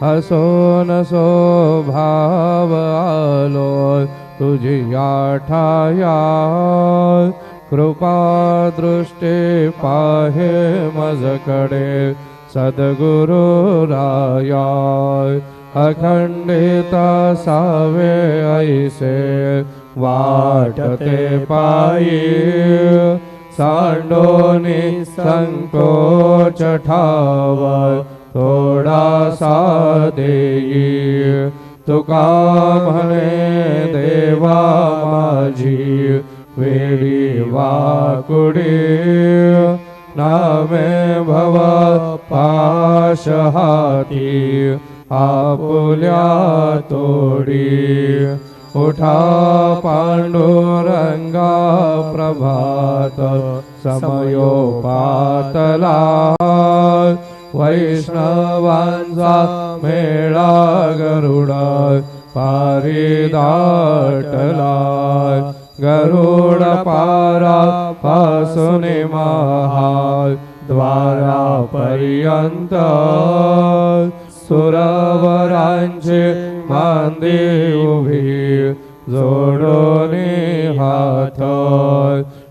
हसोन स्वभाव आलो तुझी ठाया कृपा दृष्टी पाहे मजकडे सद्गुरु राया अखंडिता सावे ऐसे वाटते पायी सांडोनी संकोच ठाव थोडासा देई तुका म्हणे देवा माझी वेडी वाकुडी नामे भव पाश हाती आपुल्या तोडी उठा पांडुरंगा प्रभात समयोपातला वैष्णवांचा मेळा गरुडा पारी दाटला गरुड पारा पासून महाद्वारा पर्यंत सुरवरांचे मांदी उभी जोडोनी हात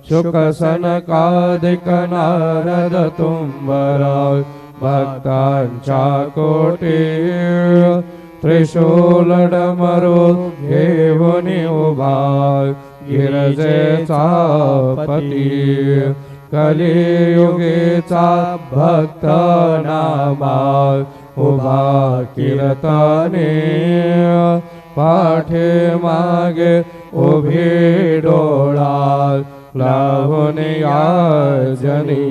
शुक सनकादिक नारद तुंबरा भक्तांच्या कोटी त्रिशूल डमरू घेऊन उभा गिरजेचा पती कलियुगीचा भक्त नामा उभा कीर्तने पाठे मागे उभी डोळा लावून याजनी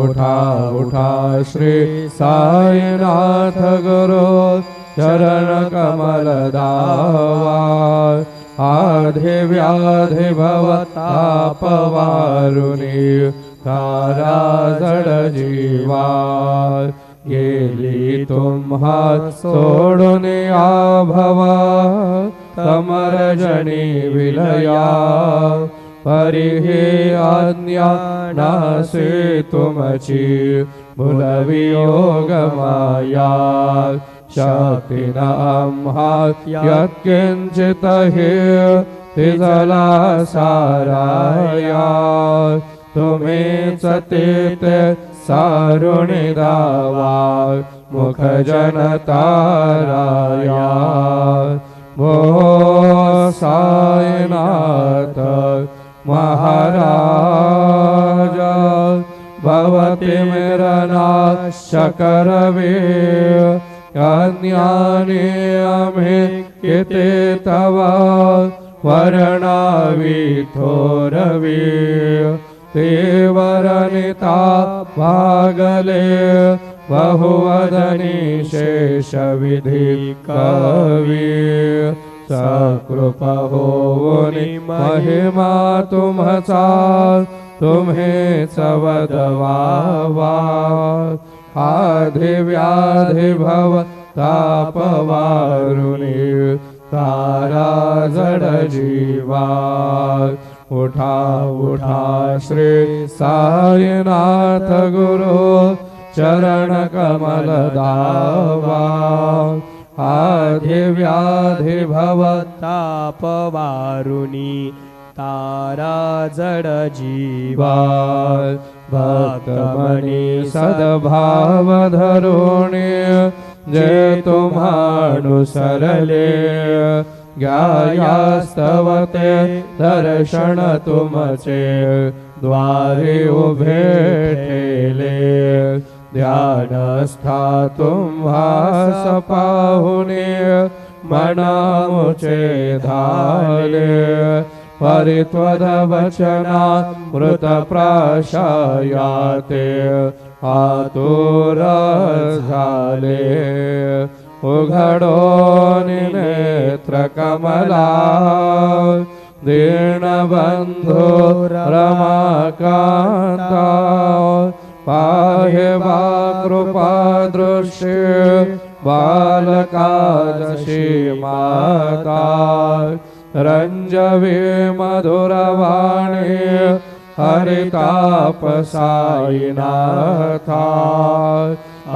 उठा उठा श्री साईनाथ गुरु चरण कमल दावा आधे व्याधे भवताप वारुणी तारा जड जीवा गेली तुम्हा सोडून आभवा तमरजनी विलया परिहे आज्ञा नासे तुमची भुलवियोग माया शक्ती आम्हा यत्किंचित हे तिजला साराया तुम्हीच ते सारुणी दावा मुख जनताराया भो साईनाथ महाराज भवति मिरनाश करवे अज्ञानी आम्ही किती तवा वर्णावी थोरवी ते वरनिता भागले बहुवदनी शेष विधी कवी सकृपा होनी महिमा तुमचा तुम्हेच वदवावा आधि व्याधि भव ताप वारुणी तारा जड जीवा उठा उठा श्री साईनाथ गुरु चरण कमल दावा आधि व्याधि भव ताप वारुणी तारा जड जीवा भक्तमणी सद्भाव धरुणी जे तुम्हानुसरले ज्ञायास्तवते दर्शन तुमचे द्वारे उभे ठेले ध्यानस्था तुम्हास पाहुणे मनामुचे धाले परित्वद वचना मृत प्राशायाते आतुर झाले उघडो नेत्र कमला दीनबंधु रमाकांता पाहे वा कृपा दृश्य बालकादशी माता रंजवे मधुरवाणी हरितापसायिनाथा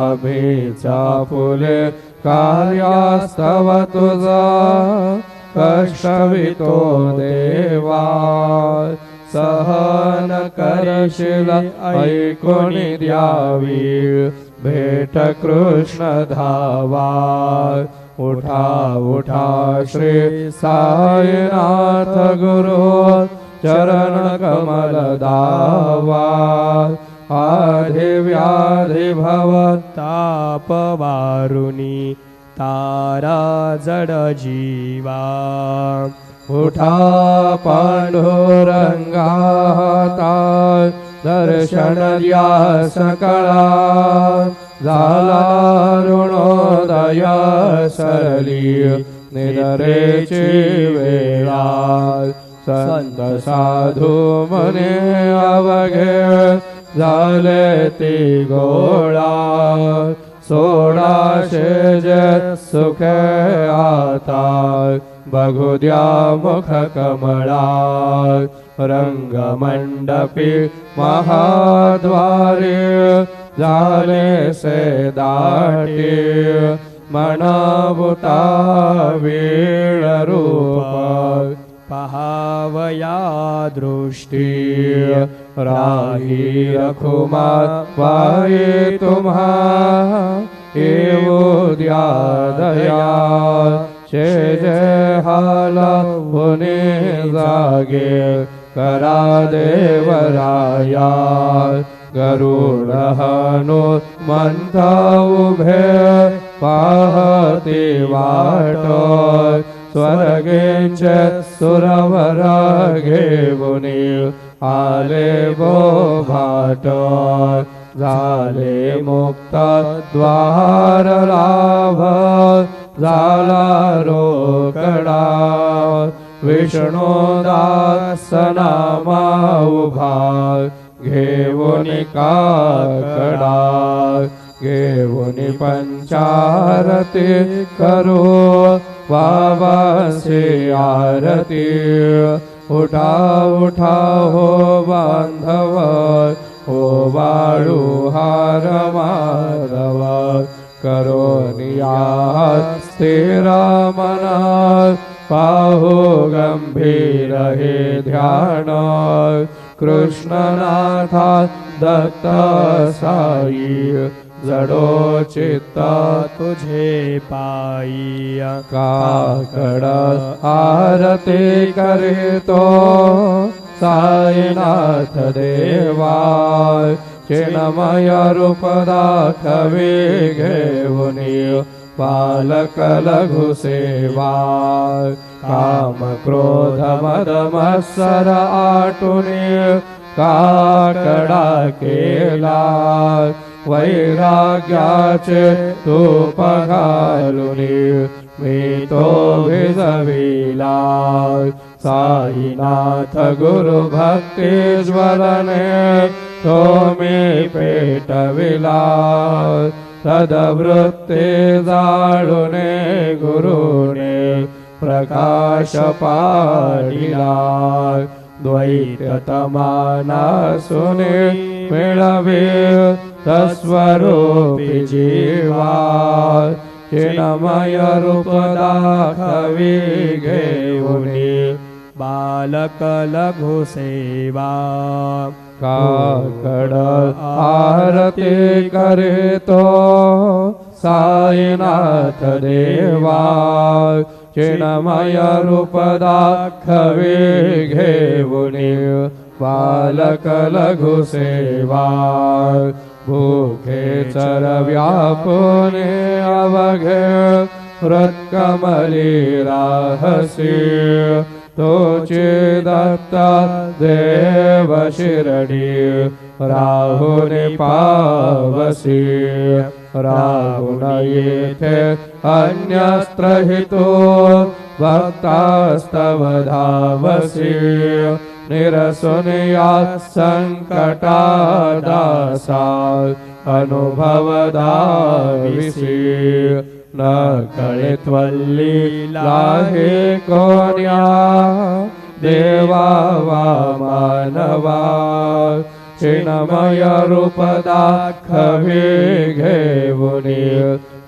अभीचा फुले कार्यास्तव तुझा कष्टवितो देवा सहन करशील ऐकून द्यावी भेट कृष्ण धावा उठा उठा श्री साईनाथ गुरु चरण कमल दावा आधि व्याधि भव ताप वारुनी तारा जड जीवा उठा पांडुरंगाता दर्शन द्या सकळा झाला ऋणोदय सरली निदरेची वेळा संत साधू मने अवघे झाले ती गोळा सोडाशे जे सुखे आता बघू द्या मुख कमळा रंगमंडपी महाद्वारे झाले से दाटी मनाभूता वीळ रूप पहावया दृष्टी राही रखुमा वाये तुम्हा येऊ द्या दया शेज हाला पुणे जागे करा देवराया गरुड हनुमंत उभे पाहते वाट स्वर्गेंचे सुरवर घेऊनी आले बो भाट झाले मुक्त द्वार लाभ झाला रोकडा विष्णुदास नामा उभा घेऊन काकडा घेऊन पंचारती करू बाबांची आरती उठा उठा हो बांधव हो बाळू हार माधव करो नियात स्थिर मना पाहू गंभीर हे ध्यान कृष्णनाथा दत्त साई जडो चित्त तुझे पायी काकड आरती करीतो साईनाथ देवा चिन्मय रूप दाखवी घेऊनी बालक लघु सेवा काम क्रोध मद मत्सर आटुनी काकडा केला वैराग्याचे तूप घालुनी मी तो भिजविला साईनाथ गुरु भक्ती ज्वलने तो मी पेटविला सदवृत्ती जाळुने गुरुने प्रकाश पाडिला द्वैतमानासुने मिळवे तस्वरूपी जीवा चिन्मय रूप दाखवी घेऊनी बालक लघु सेवा काकड आरती करीतो साईनाथ देवा चिन्मय रूप दाखवी घेऊनी बालक लघु सेवा भूखे चर व्यापुने अवघे हृत्कमली राहसी तोचे दत्ता देव शिरडी राहुने पावसी राहुन येथे अन्यस्त्र हितो भक्तास्तव धावसी निरसुनिया संकटा दासा अनुभव दाविसी न कळे त्वल्ली लाहे कोण्या देवा वा मानवा चिन्मय रूप दाखवी घेऊनी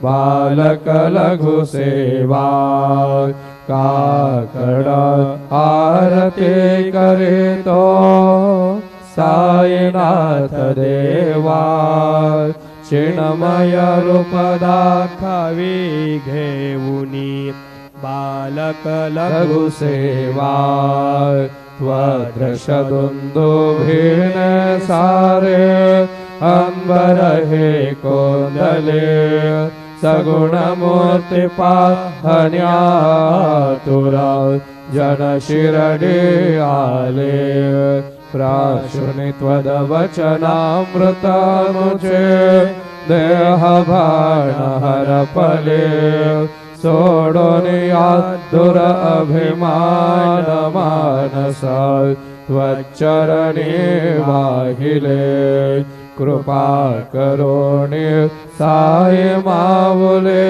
बालक लघु सेवा काकड आरती करीतो साईनाथ देवा चिन्मय रूप दाखवी घेऊनी बालक लघु सेवा त्वदृशदुन्दुभिन सारे अंबर हे कोंदले सगुणमूर्ति पाहण्यातुरा जन शिरडी आले प्राशुनि त्वदवचनामृतमुचे देह भान हरपले सोडोनिया दुर अभिमान मानस त्वच्चरणी वाहिले कृपा करोणी साई माऊले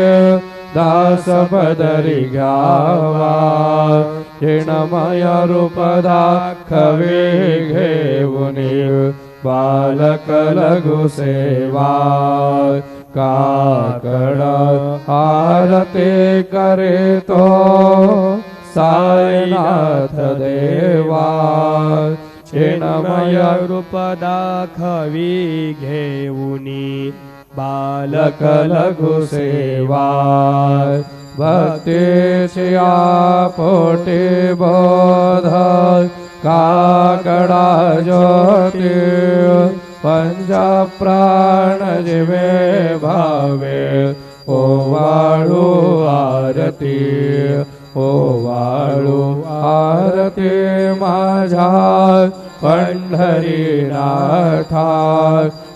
दास पदरी घ्यावा चिन्मय रूप दाखवी घेऊनी बालक लघु सेवा काकड आरती करीतो साईनाथ देवा चिन्मय रूप दाखवी घेऊनी बालक लघु सेवा भक्तीची पोटी बोध काकडा ज्योती पंच प्राण जिवे भावे ओवाळू आरती ओवाळू आरती माझ्या पंढरीनाथा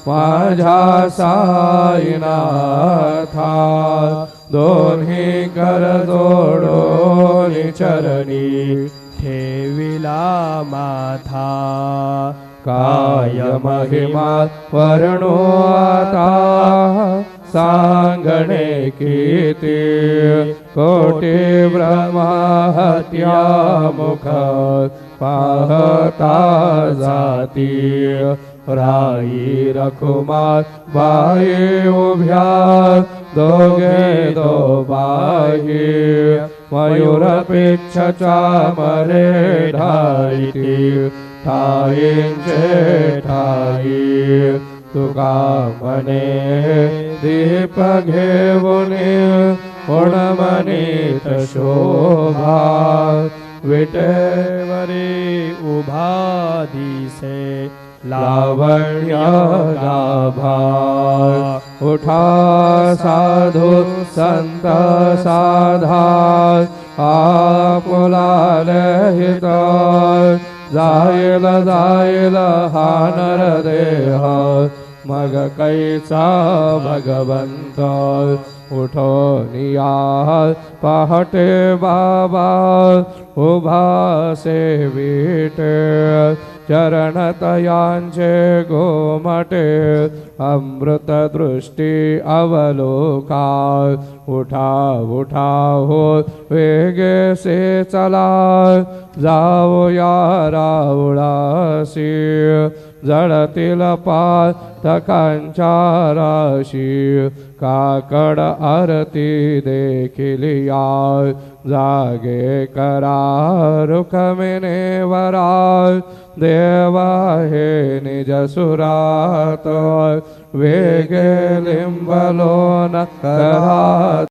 माझ्या साईनाथा दोन्ही कर जोडोन चरणी ठेविला माथा काय महिमा वर्णो आता सांगणे कीती कोटी ब्रह्महत्या मुख पाहता जाती राई रखुमार बाई उभ्या दोघे दो बाई मयूरपेक्षाच्या मरे ढाईती ठाईंचे ठाई तुका मने दीप घेऊनी उणमनीत शोभा विटेवरी उभा दिसे लावण्य लाभा उठा साधु संत साधा आपुलालहित जाईल जाईल हा नरदेह मग कैचा भगवंत उठो निया पहाटे बाबा उभा सेविटे चरणतयांचे गोमटे अमृत दृष्टी अवलोका उठा उठा हो वेगे से चला जाओ या रावळासी जळतील पातकांच्या राशी काकड आरती देखील या जागे करा रुखमिने वरा देवा हे निज सुरात वेगे लिंबलो न करा